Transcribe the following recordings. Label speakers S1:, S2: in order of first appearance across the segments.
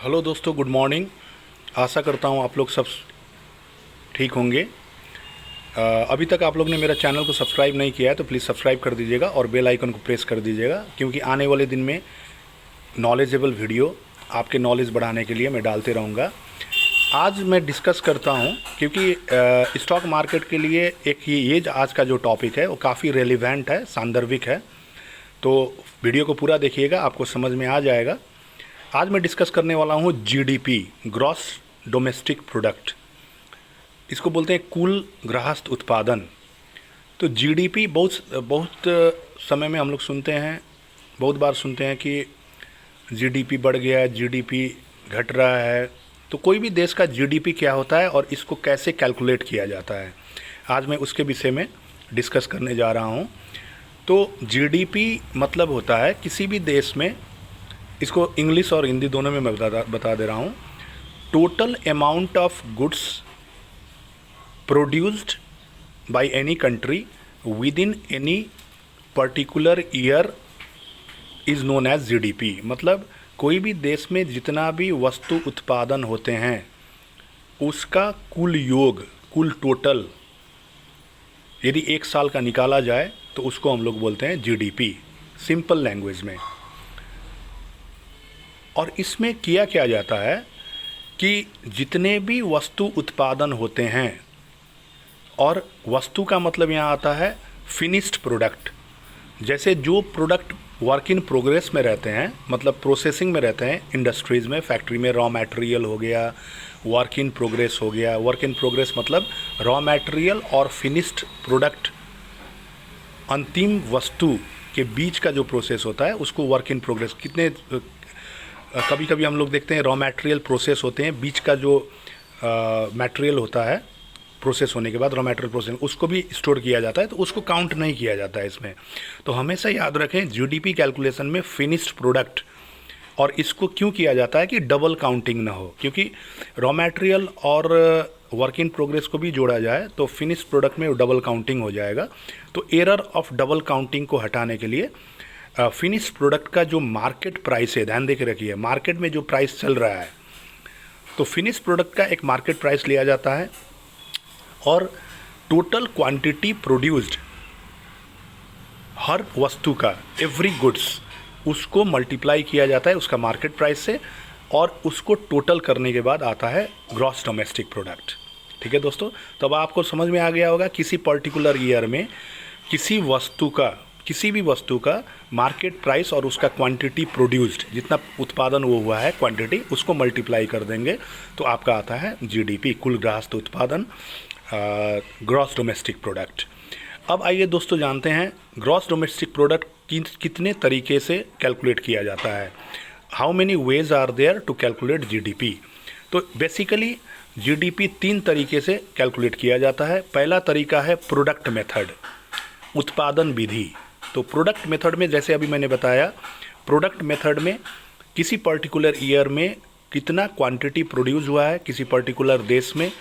S1: Hello दोस्तों, good morning. आशा करता हूँ आप लोग सब ठीक होंगे। अभी तक आप लोग ने मेरा चैनल को सब्सक्राइब नहीं किया है तो प्लीज़ सब्सक्राइब कर दीजिएगा और बेल आइकन को प्रेस कर दीजिएगा, क्योंकि आने वाले दिन में नॉलेजेबल वीडियो आपके नॉलेज बढ़ाने के लिए मैं डालते रहूँगा। आज मैं डिस्कस करता हूँ क्योंकि स्टॉक मार्केट के लिए एक ये आज का जो टॉपिक है वो काफ़ी रेलिवेंट है, सांदर्भिक है। तो वीडियो को पूरा देखिएगा, आपको समझ में आ जाएगा। आज मैं डिस्कस करने वाला हूँ जीडीपी, ग्रॉस डोमेस्टिक प्रोडक्ट। इसको बोलते हैं कुल गृहस्थ उत्पादन। तो जीडीपी बहुत समय में हम लोग सुनते हैं, बहुत बार सुनते हैं कि जीडीपी बढ़ गया है, जीडीपी घट रहा है। तो कोई भी देश का जीडीपी क्या होता है और इसको कैसे कैलकुलेट किया जाता है, आज मैं उसके विषय में डिस्कस करने जा रहा हूँ। तो जीडीपी मतलब होता है किसी भी देश में, इसको इंग्लिश और हिंदी दोनों में मैं बता दे रहा हूँ, total amount of goods produced by any country within any particular year is known as GDP. मतलब कोई भी देश में जितना भी वस्तु उत्पादन होते हैं उसका कुल योग, कुल टोटल यदि एक साल का निकाला जाए तो उसको हम लोग बोलते हैं जीडीपी, सिंपल लैंग्वेज में। और इसमें किया क्या जाता है कि जितने भी वस्तु उत्पादन होते हैं, और वस्तु का मतलब यहाँ आता है फिनिश्ड प्रोडक्ट। जैसे जो प्रोडक्ट वर्क इन प्रोग्रेस में रहते हैं, मतलब प्रोसेसिंग में रहते हैं, इंडस्ट्रीज़ में, फैक्ट्री में रॉ मटेरियल हो गया, वर्क इन प्रोग्रेस हो गया। वर्क इन प्रोग्रेस मतलब रॉ मटेरियल और फिनिश्ड प्रोडक्ट, अंतिम वस्तु के बीच का जो प्रोसेस होता है उसको वर्क इन प्रोग्रेस। कभी कभी हम लोग देखते हैं रॉ मटेरियल प्रोसेस होते हैं, बीच का जो मटेरियल होता है प्रोसेस होने के बाद, रॉ मटेरियल प्रोसेस, उसको भी स्टोर किया जाता है, तो उसको काउंट नहीं किया जाता है इसमें। तो हमेशा याद रखें जीडीपी कैलकुलेशन में फिनिश्ड प्रोडक्ट, और इसको क्यों किया जाता है कि डबल काउंटिंग ना हो, क्योंकि रॉ मटेरियल और वर्क इन प्रोग्रेस को भी जोड़ा जाए तो फिनिश्ड प्रोडक्ट में डबल काउंटिंग हो जाएगा। तो एरर ऑफ डबल काउंटिंग को हटाने के लिए फिनिश्ड प्रोडक्ट का जो मार्केट प्राइस है, ध्यान दे के रखिए, मार्केट में जो प्राइस चल रहा है, तो फिनिश्ड प्रोडक्ट का एक मार्केट प्राइस लिया जाता है और टोटल क्वांटिटी प्रोड्यूस्ड, हर वस्तु का, एवरी गुड्स, उसको मल्टीप्लाई किया जाता है उसका मार्केट प्राइस से, और उसको टोटल करने के बाद आता है ग्रॉस डोमेस्टिक प्रोडक्ट। ठीक है दोस्तों, तो अब आपको समझ में आ गया होगा किसी पर्टिकुलर ईयर में किसी भी वस्तु का मार्केट प्राइस और उसका क्वांटिटी प्रोड्यूस्ड, जितना उत्पादन वो हुआ है क्वांटिटी, उसको मल्टीप्लाई कर देंगे तो आपका आता है जीडीपी, कुल गृहस्थ उत्पादन, ग्रॉस डोमेस्टिक प्रोडक्ट। अब आइए दोस्तों जानते हैं ग्रॉस डोमेस्टिक प्रोडक्ट कितने तरीके से कैलकुलेट किया जाता है। How many ways are there to calculate GDP. तो बेसिकली जीडीपी 3 तरीके से कैलकुलेट किया जाता है। पहला तरीका है प्रोडक्ट मेथड, उत्पादन विधि। तो प्रोडक्ट मेथड में, जैसे अभी मैंने बताया, प्रोडक्ट मेथड में किसी पर्टिकुलर ईयर में कितना क्वांटिटी प्रोड्यूस हुआ है किसी पर्टिकुलर देश में,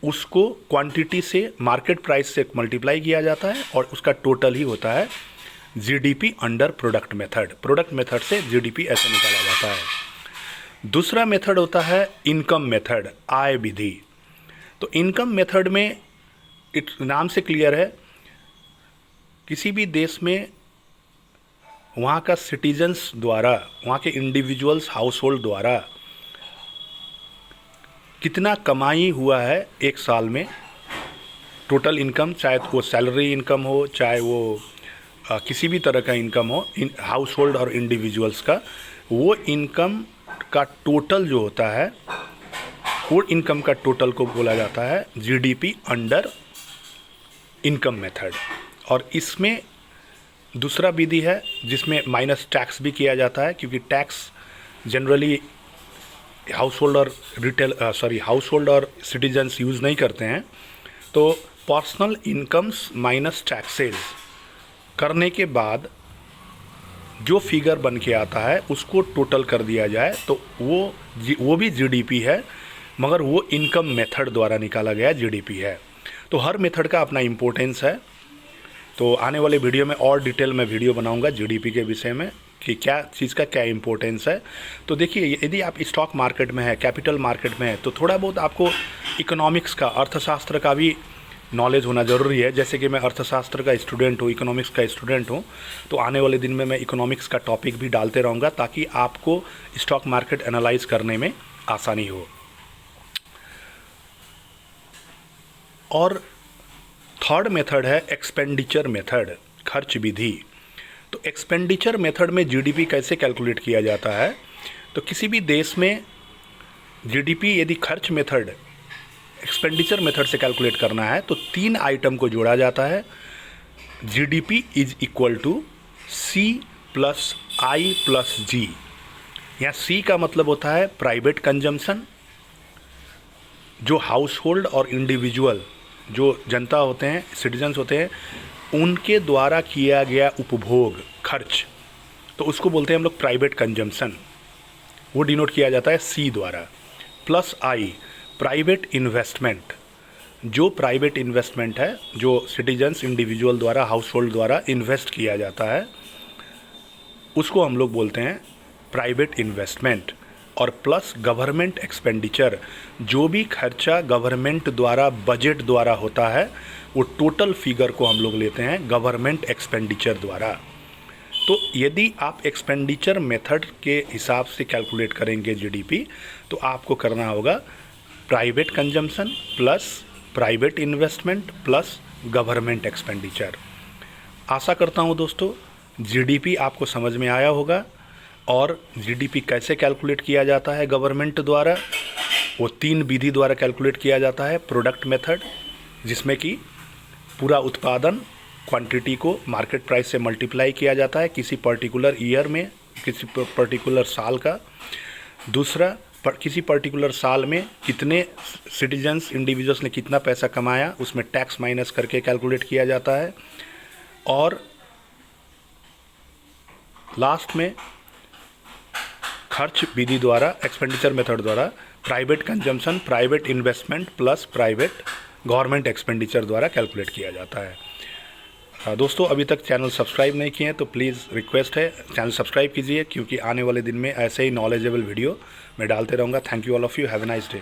S1: उसको क्वांटिटी से मार्केट प्राइस से मल्टीप्लाई किया जाता है और उसका टोटल ही होता है GDP under product method. Product method से जीडीपी ऐसे निकाला जाता है। दूसरा मेथड होता है इनकम मेथड, आय विधि। तो इनकम मेथड में नाम से क्लियर है, किसी भी देश में वहाँ का सिटीजन्स द्वारा, वहाँ के इंडिविजुअल्स, हाउस होल्ड द्वारा कितना कमाई हुआ है एक साल में, टोटल इनकम, चाहे वो सैलरी इनकम हो, चाहे वो किसी भी तरह का इनकम हो, हाउस होल्ड और इंडिविजुअल्स का, वो इनकम का टोटल जो होता है, वो इनकम का टोटल को बोला जाता है जीडीपी अंडर इनकम मेथड। और इसमें दूसरा विधि है जिसमें माइनस टैक्स भी किया जाता है, क्योंकि टैक्स जनरली हाउस होल्ड और सिटीजन्स यूज़ नहीं करते हैं। तो पर्सनल इनकम्स माइनस टैक्सेस करने के बाद जो फिगर बन के आता है उसको टोटल कर दिया जाए तो वो भी जीडीपी है, मगर वो इनकम मेथड द्वारा निकाला गया जीडीपी है। तो हर मेथड का अपना इम्पोर्टेंस है। तो आने वाले वीडियो में और डिटेल में वीडियो बनाऊंगा जीडीपी के विषय में। कि क्या चीज़ का क्या इम्पोर्टेंस है। तो देखिए, यदि आप स्टॉक मार्केट में है, कैपिटल मार्केट में है, तो थोड़ा बहुत आपको इकोनॉमिक्स का, अर्थशास्त्र का भी नॉलेज होना ज़रूरी है। जैसे कि मैं अर्थशास्त्र का स्टूडेंट हूँ, इकोनॉमिक्स का स्टूडेंट हूँ, तो आने वाले दिन में मैं इकोनॉमिक्स का टॉपिक भी डालते रहूँगा ताकि आपको स्टॉक मार्केट एनालाइज करने में आसानी हो। और थर्ड मेथड है एक्सपेंडिचर मेथड, खर्च विधि। तो एक्सपेंडिचर मेथड में जीडीपी कैसे कैलकुलेट किया जाता है? तो किसी भी देश में जीडीपी यदि खर्च मेथड, एक्सपेंडिचर मेथड से कैलकुलेट करना है तो 3 आइटम को जोड़ा जाता है। GDP is equal to C plus I plus G. यहाँ सी का मतलब होता है प्राइवेट कंजम्पशन, जो हाउस होल्ड और इंडिविजुअल, जो जनता होते हैं, सिटीजन्स होते हैं, उनके द्वारा किया गया उपभोग, खर्च, तो उसको बोलते हैं हम लोग प्राइवेट कंजम्पशन, वो डिनोट किया जाता है सी द्वारा। प्लस आई प्राइवेट इन्वेस्टमेंट, जो प्राइवेट इन्वेस्टमेंट है, जो सिटीजन्स, इंडिविजुअल द्वारा, हाउस होल्ड द्वारा इन्वेस्ट किया जाता है, उसको हम लोग बोलते हैं प्राइवेट इन्वेस्टमेंट। और प्लस गवर्नमेंट एक्सपेंडिचर, जो भी खर्चा गवर्नमेंट द्वारा, बजट द्वारा होता है, वो टोटल फिगर को हम लोग लेते हैं गवर्नमेंट एक्सपेंडिचर द्वारा। तो यदि आप एक्सपेंडिचर मेथड के हिसाब से कैलकुलेट करेंगे जीडीपी, तो आपको करना होगा private consumption plus private investment plus government expenditure. आशा करता हूँ दोस्तों जीडीपी आपको समझ में आया होगा, और जीडीपी कैसे कैलकुलेट किया जाता है गवर्नमेंट द्वारा, वो 3 विधि द्वारा कैलकुलेट किया जाता है। प्रोडक्ट मेथड, जिसमें कि पूरा उत्पादन क्वांटिटी को मार्केट प्राइस से मल्टीप्लाई किया जाता है किसी पर्टिकुलर ईयर में, किसी पर्टिकुलर साल का। दूसरा, किसी पर्टिकुलर साल में कितने सिटीजन्स, इंडिविजुअल्स ने कितना पैसा कमाया, उसमें टैक्स माइनस करके कैलकुलेट किया जाता है। और लास्ट में खर्च विधि द्वारा, एक्सपेंडिचर मेथड द्वारा private consumption, private investment plus private government expenditure द्वारा कैलकुलेट किया जाता है। दोस्तों, अभी तक चैनल सब्सक्राइब नहीं किए हैं तो प्लीज़ रिक्वेस्ट है चैनल सब्सक्राइब कीजिए, क्योंकि आने वाले दिन में ऐसे ही नॉलेजेबल वीडियो मैं डालते रहूँगा। Thank you all of you, have a nice day.